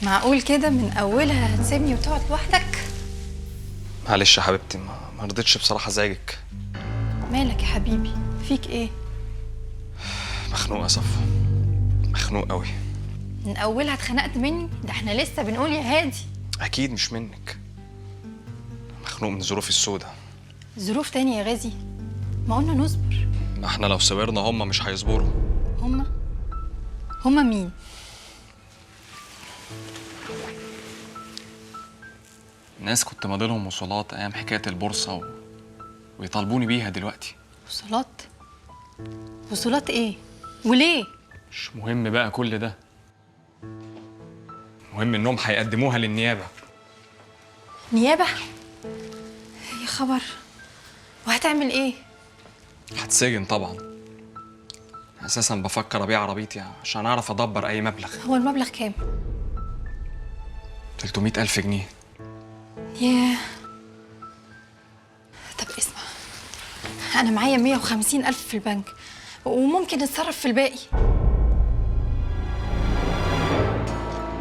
معقول كده من اولها هتسيبني وتقعد لوحدك؟ معلش يا حبيبتي، ما رضيتش بصراحه ازعجك. مالك يا حبيبي؟ فيك ايه؟ مخنوق يا صفا، مخنوق قوي. من اولها اتخنقت مني؟ ده احنا لسه بنقول يا هادي. اكيد مش منك، مخنوق من ظروفي السوداء. ظروف تاني يا غازي؟ ما قلنا نصبر. ما احنا لو صبرنا هما مش هيصبروا. هما مين؟ ناس كنت ماضيلهم وصولات ايام حكايه البورصه ويطالبوني بيها دلوقتي. وصولات؟ وصولات ايه؟ وليه؟ مش مهم بقى كل ده، المهم انهم هيقدموها للنيابه. نيابة؟ يا خبر، وهتعمل ايه؟ هتسجن طبعا. اساسا بفكر ابيع عربيتي عشان اعرف ادبر اي مبلغ. هو المبلغ كام؟ 300,000 جنيه. ياه. طب اسمع، انا معايا 150,000 في البنك وممكن نتصرف في الباقي.